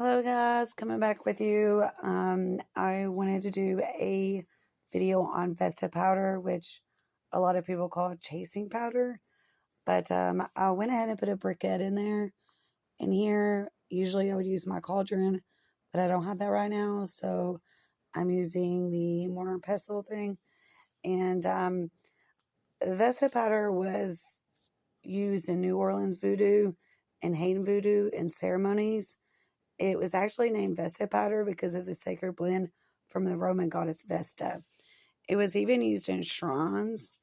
Hello guys, coming back with you. I wanted to do a video on Vesta powder, which a lot of people call chasing powder. But I went ahead and put a briquette in there. In here, usually I would use my cauldron, but I don't have that right now, so I'm using the mortar and pestle thing. And Vesta powder was used in New Orleans voodoo and Haitian voodoo in ceremonies. It was actually named Vesta powder because of the sacred blend from the Roman goddess Vesta. It was even used in shrines,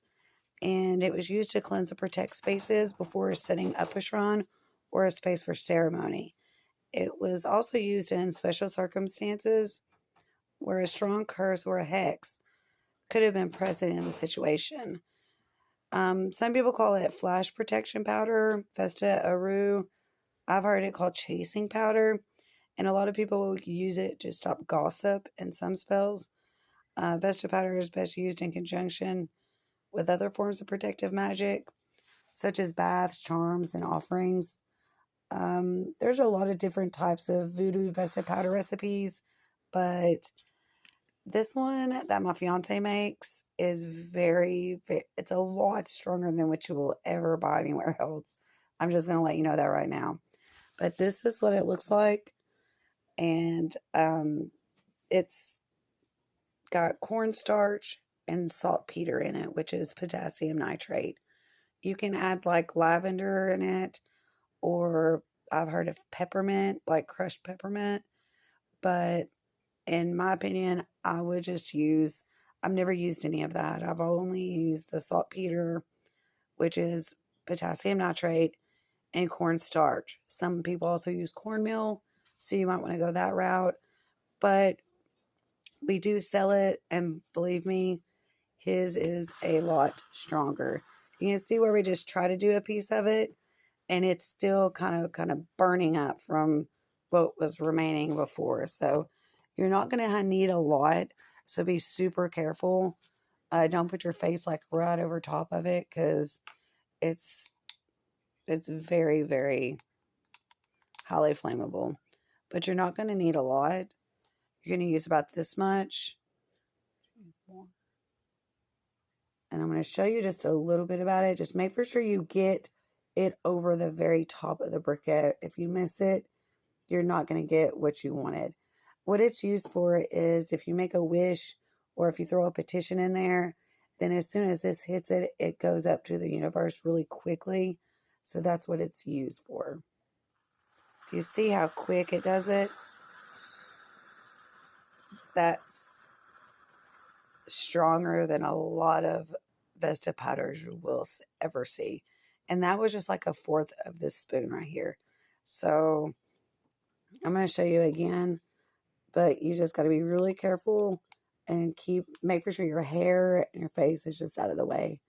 and it was used to cleanse and protect spaces before setting up a shrine or a space for ceremony. It was also used in special circumstances where a strong curse or a hex could have been present in the situation. Some people call it flash protection powder, Vesta Aru. I've heard it called chasing powder. And a lot of people will use it to stop gossip and some spells. Vesta powder is best used in conjunction with other forms of protective magic, such as baths, charms, and offerings. There's a lot of different types of Voodoo Vesta powder recipes, but this one that my fiance makes is it's a lot stronger than what you will ever buy anywhere else. I'm just going to let you know that right now. But this is what it looks like. And it's got cornstarch and saltpeter in it, which is potassium nitrate. You can add like lavender in it, or I've heard of peppermint, like crushed peppermint. But in my opinion, I would just I've never used any of that. I've only used the saltpeter, which is potassium nitrate, and cornstarch. Some people also use cornmeal, so you might want to go that route. But we do sell it, and believe me, his is a lot stronger. You can see where we just try to do a piece of it, and it's still kind of burning up from what was remaining before. So you're not going to need a lot, so be super careful. Don't put your face like right over top of it, because it's very, very highly flammable. But you're not going to need a lot. You're going to use about this much. And I'm going to show you just a little bit about it. Just make for sure you get it over the very top of the briquette. If you miss it, you're not going to get what you wanted. What it's used for is if you make a wish or if you throw a petition in there, then as soon as this hits it, it goes up to the universe really quickly. So that's what it's used for. You see how quick it does it? That's stronger than a lot of Vesta powders you will ever see. And that was just like a fourth of this spoon right here. So I'm going to show you again, but you just got to be really careful and make for sure your hair and your face is just out of the way,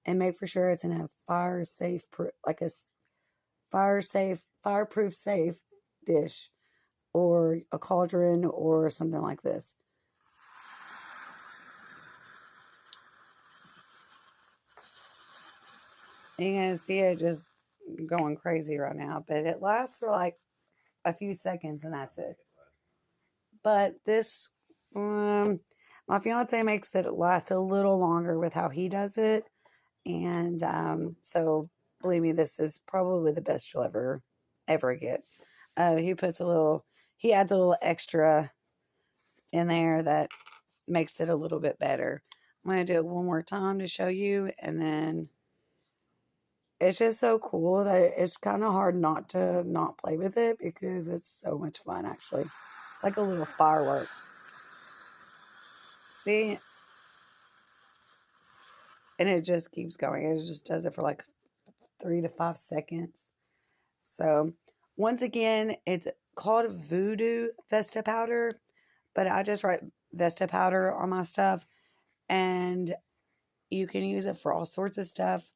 and make for sure it's in a fireproof safe dish or a cauldron or something like this. You're going to see it just going crazy right now, but it lasts for like a few seconds and that's it. But this, my fiance makes it last a little longer with how he does it. And so believe me, this is probably the best you'll ever get. He adds a little extra in there that makes it a little bit better. I'm going to do it one more time to show you, and then it's just so cool that it's kind of hard not to not play with it because it's so much fun, actually. It's like a little firework. See? And it just keeps going. It just does it for like 3 to 5 seconds. So, once again, it's called Voodoo Vesta Powder, but I just write Vesta Powder on my stuff, and you can use it for all sorts of stuff,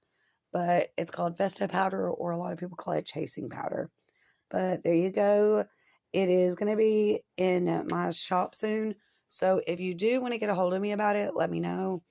but it's called Vesta Powder, or a lot of people call it chasing powder. But there you go. It is going to be in my shop soon. So if you do want to get a hold of me about it, let me know.